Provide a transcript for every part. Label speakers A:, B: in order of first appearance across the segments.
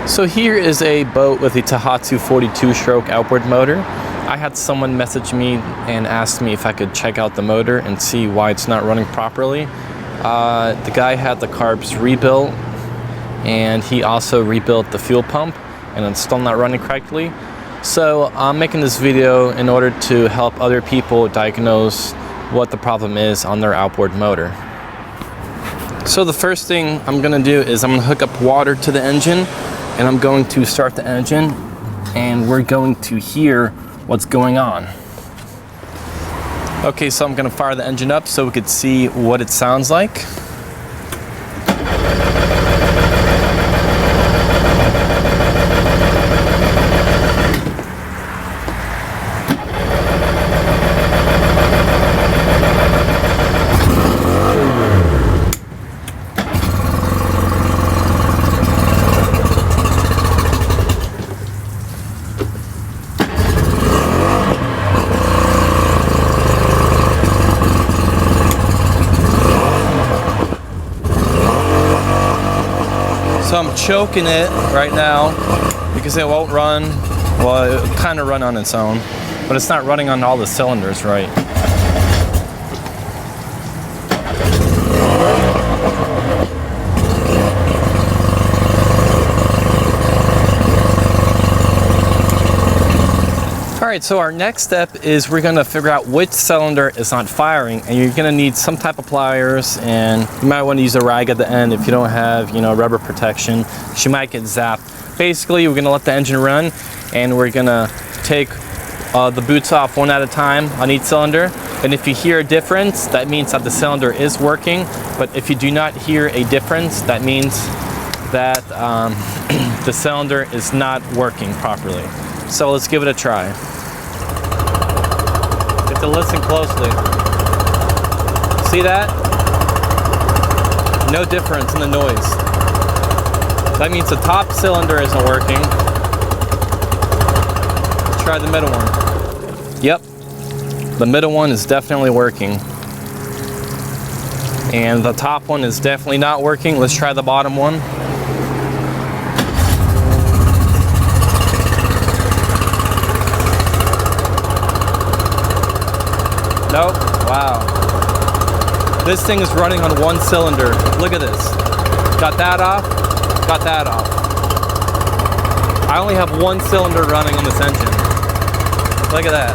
A: So here is a boat with a Tohatsu 42-stroke outboard motor. I had someone message me and ask me if I could check out the motor and see why it's not running properly. The guy had the carbs rebuilt, and he also rebuilt the fuel pump, and it's still not running correctly. So I'm making this video in order to help other people diagnose what the problem is on their outboard motor. So the first thing I'm going to do is I'm going to hook up water to the engine, and I'm going to start the engine, and we're going to hear what's going on. Okay, so I'm going to fire the engine up so we could see what it sounds like. So I'm choking it right now because it won't run. Well, it'll kind of run on its own, but it's not running on all the cylinders right. Alright, so our next step is we're going to figure out which cylinder is not firing, and you're going to need some type of pliers, and you might want to use a rag at the end if you don't have, rubber protection. She might get zapped. Basically, we're going to let the engine run, and we're going to take the boots off one at a time on each cylinder. And if you hear a difference, that means that the cylinder is working. But if you do not hear a difference, that means that the cylinder is not working properly. So let's give it a try. You have to listen closely. See that? No difference in the noise. That means the top cylinder isn't working. Let's try the middle one. Yep, the middle one is definitely working. And the top one is definitely not working. Let's try the bottom one. Nope. Wow. This thing is running on one cylinder. Look at this. Got that off. Got that off. I only have one cylinder running on this engine. Look at that.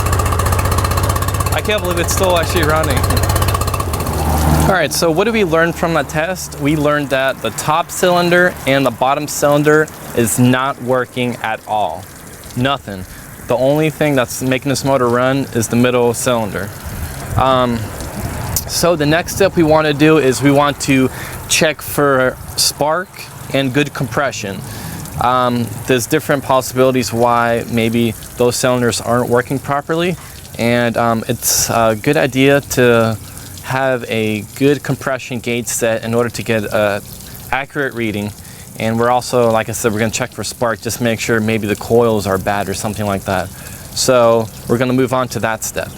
A: I can't believe it's still actually running. Alright, so what did we learn from that test? We learned that the top cylinder and the bottom cylinder is not working at all. Nothing. The only thing that's making this motor run is the middle cylinder. So the next step we want to do is we want to check for spark and good compression. There's different possibilities why maybe those cylinders aren't working properly, and it's a good idea to have a good compression gauge set in order to get an accurate reading. And we're also, like I said, we're going to check for spark, just make sure maybe the coils are bad or something like that. So we're going to move on to that step.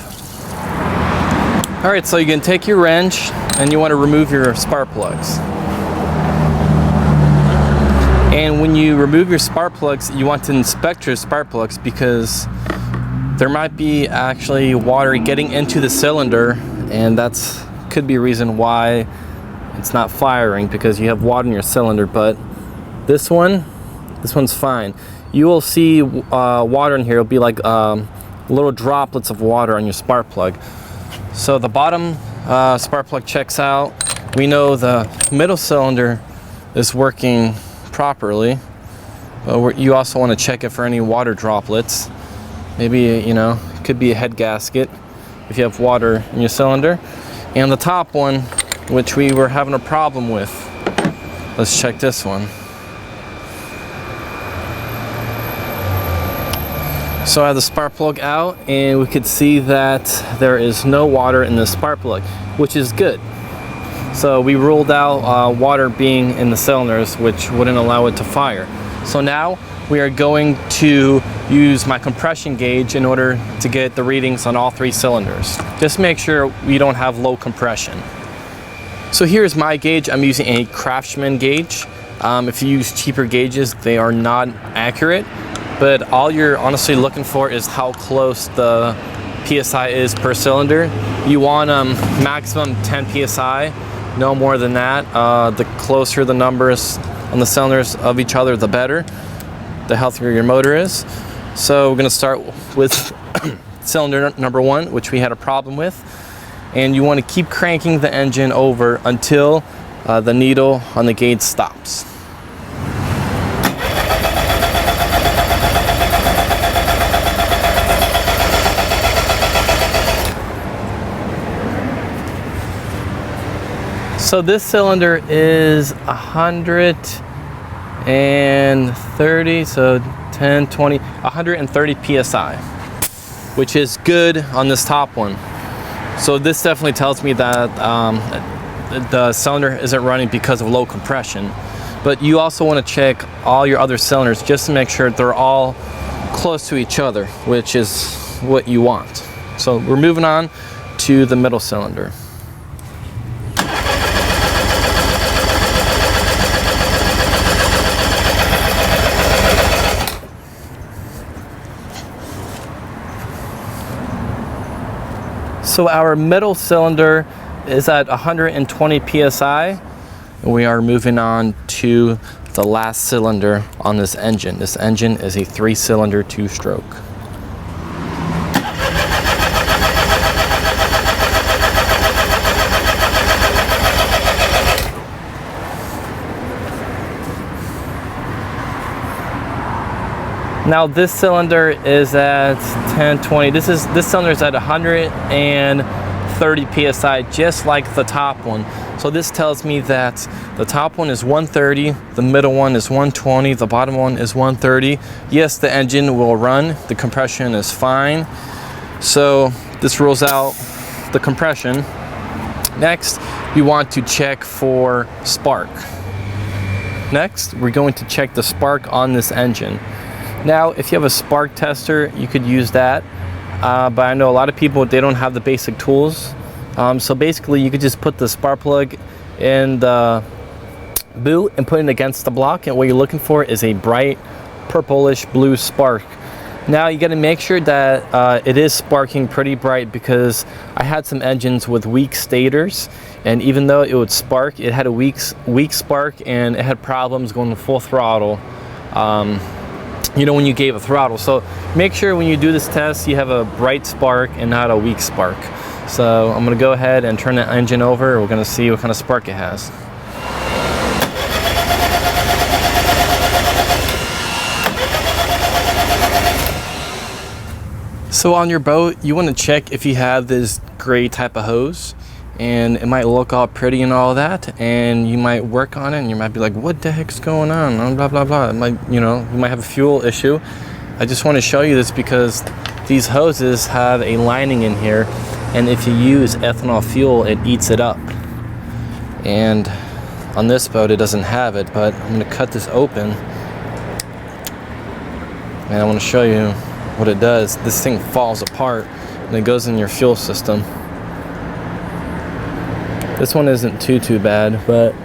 A: Alright, so you can take your wrench and you want to remove your spark plugs. And when you remove your spark plugs, you want to inspect your spark plugs because there might be actually water getting into the cylinder, and that's could be a reason why it's not firing, because you have water in your cylinder. But this one's fine. You will see water in here. It'll be like little droplets of water on your spark plug. So the bottom spark plug checks out. We know the middle cylinder is working properly, but you also want to check it for any water droplets. Maybe, it could be a head gasket if you have water in your cylinder. And the top one, which we were having a problem with, let's check this one. So I have the spark plug out, and we could see that there is no water in the spark plug, which is good. So we ruled out water being in the cylinders, which wouldn't allow it to fire. So now we are going to use my compression gauge in order to get the readings on all three cylinders. Just make sure we don't have low compression. So here's my gauge. I'm using a Craftsman gauge. If you use cheaper gauges, they are not accurate, but all you're honestly looking for is how close the PSI is per cylinder. You want maximum 10 PSI, no more than that. The closer the numbers on the cylinders of each other, the better, the healthier your motor is. So we're gonna start with cylinder number 1, which we had a problem with. And you wanna keep cranking the engine over until the needle on the gauge stops. So this cylinder is 130, so 10, 20, 130 PSI, which is good on this top one. So this definitely tells me that the cylinder isn't running because of low compression. But you also want to check all your other cylinders just to make sure they're all close to each other, which is what you want. So we're moving on to the middle cylinder. So our middle cylinder is at 120 PSI, and we are moving on to the last cylinder on this engine. This engine is a 3-cylinder 2-stroke. Now this cylinder is at 1020. This cylinder is at 130 PSI, just like the top one. So this tells me that the top one is 130, the middle one is 120, the bottom one is 130. Yes, the engine will run, the compression is fine. So this rules out the compression. Next, we want to check for spark. Next, we're going to check the spark on this engine. Now, if you have a spark tester, you could use that, but I know a lot of people, they don't have the basic tools. So basically, you could just put the spark plug in the boot and put it against the block, and what you're looking for is a bright purplish blue spark. Now, you got to make sure that it is sparking pretty bright, because I had some engines with weak stators, and even though it would spark, it had a weak spark, and it had problems going to full throttle. You know, when you gave a throttle. So make sure when you do this test, you have a bright spark and not a weak spark. So I'm gonna go ahead and turn the engine over. We're gonna see what kind of spark it has. So on your boat, you wanna check if you have this gray type of hose, and it might look all pretty and all that, and you might work on it and you might be like, what the heck's going on, blah blah blah. It might, you know, you might have a fuel issue. I just want to show you this because these hoses have a lining in here, and if you use ethanol fuel, it eats it up. And on this boat it doesn't have it, but I'm going to cut this open and I want to show you what it does. This thing falls apart and it goes in your fuel system. This one isn't too bad, but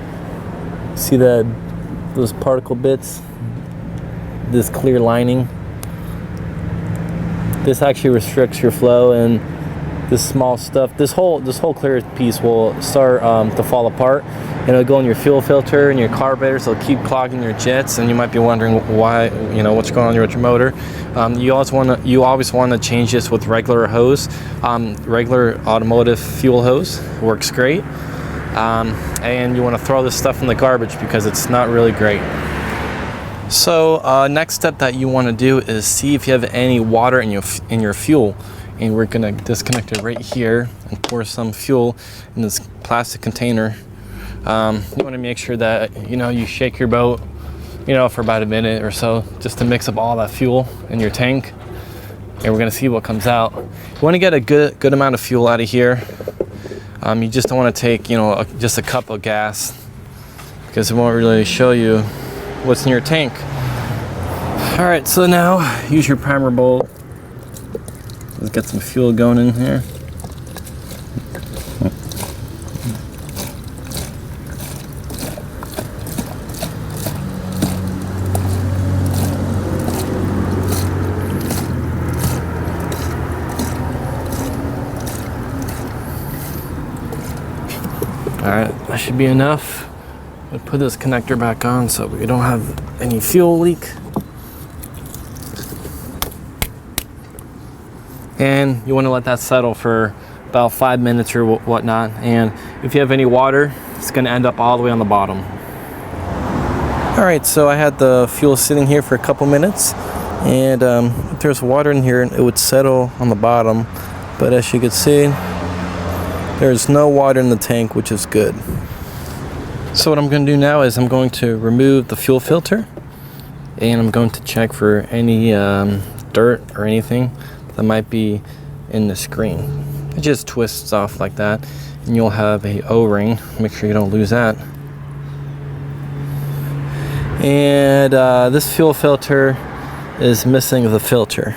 A: see that those particle bits, this clear lining, this actually restricts your flow, and this small stuff, this whole clear piece will start to fall apart, and it'll go in your fuel filter and your carburetors. It'll keep clogging your jets, and you might be wondering why, you know, what's going on with your motor. You always want to change this with regular hose. Regular automotive fuel hose works great. And you want to throw this stuff in the garbage because it's not really great. So next step that you want to do is see if you have any water in your fuel, and we're gonna disconnect it right here and pour some fuel in this plastic container. You want to make sure that you shake your boat, for about a minute or so, just to mix up all that fuel in your tank, and we're gonna see what comes out. You want to get a good amount of fuel out of here. You just don't want to take, just a cup of gas, because it won't really show you what's in your tank. All right, so now use your primer bolt. Let's get some fuel going in here. That should be enough. We'll put this connector back on so we don't have any fuel leak. And you want to let that settle for about 5 minutes or whatnot. And if you have any water, it's going to end up all the way on the bottom. All right, so I had the fuel sitting here for a couple minutes, and if there's water in here, it would settle on the bottom. But as you can see, there's no water in the tank, which is good. So what I'm going to do now is I'm going to remove the fuel filter, and I'm going to check for any dirt or anything that might be in the screen. It just twists off like that, and you'll have a O-ring. Make sure you don't lose that. And this fuel filter is missing the filter.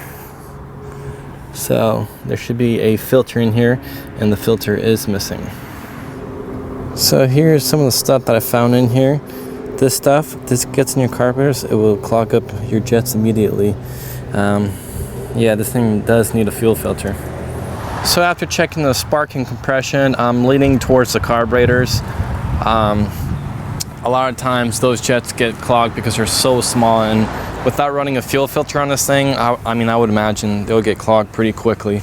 A: So there should be a filter in here, and the filter is missing. So here's some of the stuff that I found in here. This stuff, this gets in your carburetors, it will clog up your jets immediately. Yeah, this thing does need a fuel filter. So after checking the spark and compression, I'm leaning towards the carburetors. A lot of times those jets get clogged because they're so small, and without running a fuel filter on this thing, I mean, I would imagine they'll get clogged pretty quickly.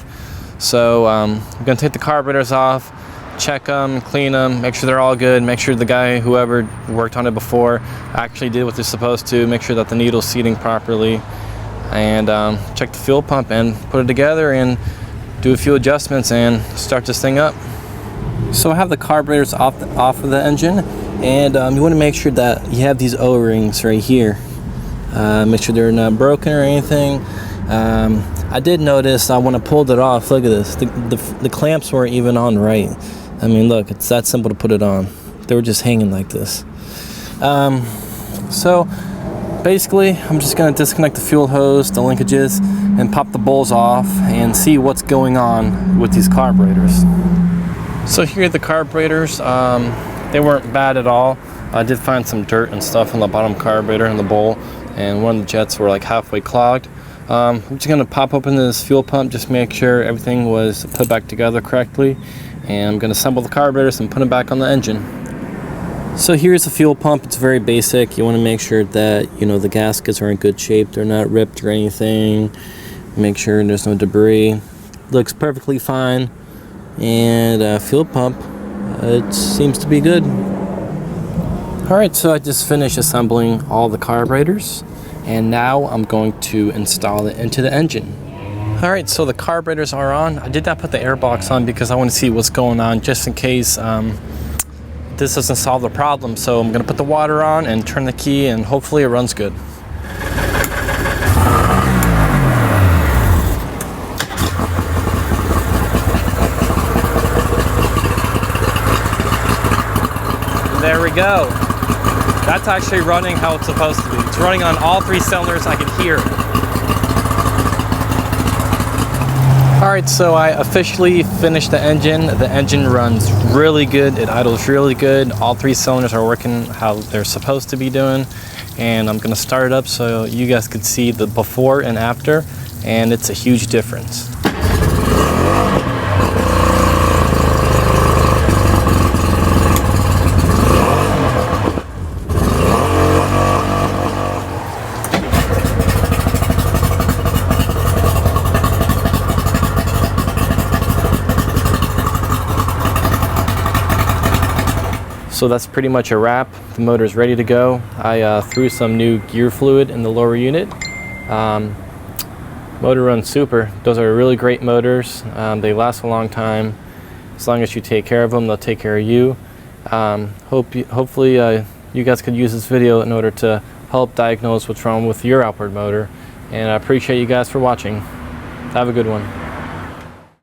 A: So I'm gonna take the carburetors off, check them, clean them, make sure they're all good, make sure the guy, whoever worked on it before, actually did what they're supposed to, make sure that the needle's seating properly, and check the fuel pump and put it together and do a few adjustments and start this thing up. So I have the carburetors off of the engine, and you want to make sure that you have these O-rings right here. Make sure they're not broken or anything. I did notice when I pulled it off, look at this, the clamps weren't even on right. I mean, look, it's that simple to put it on. They were just hanging like this. So basically, I'm just going to disconnect the fuel hose, the linkages, and pop the bowls off and see what's going on with these carburetors. So here are the carburetors. They weren't bad at all. I did find some dirt and stuff on the bottom carburetor in the bowl, and one of the jets were like halfway clogged. I'm just going to pop open this fuel pump, just make sure everything was put back together correctly, and I'm going to assemble the carburetors and put them back on the engine. So here's the fuel pump. It's very basic. You want to make sure that, you know, the gaskets are in good shape, they're not ripped or anything. Make sure there's no debris. Looks perfectly fine. And fuel pump, it seems to be good. Alright, so I just finished assembling all the carburetors, and now I'm going to install it into the engine. Alright, so the carburetors are on. I did not put the air box on because I want to see what's going on, just in case this doesn't solve the problem. So I'm going to put the water on and turn the key, and hopefully it runs good. There we go. That's actually running how it's supposed to be. It's running on all 3 cylinders. I can hear it. Alright, so I officially finished the engine. The engine runs really good. It idles really good. All 3 cylinders are working how they're supposed to be doing. And I'm going to start it up so you guys could see the before and after. And it's a huge difference. So that's pretty much a wrap. The motor's ready to go. I threw some new gear fluid in the lower unit. Motor runs super. Those are really great motors. They last a long time. As long as you take care of them, they'll take care of you. Hopefully you guys could use this video in order to help diagnose what's wrong with your outboard motor. And I appreciate you guys for watching. Have a good one.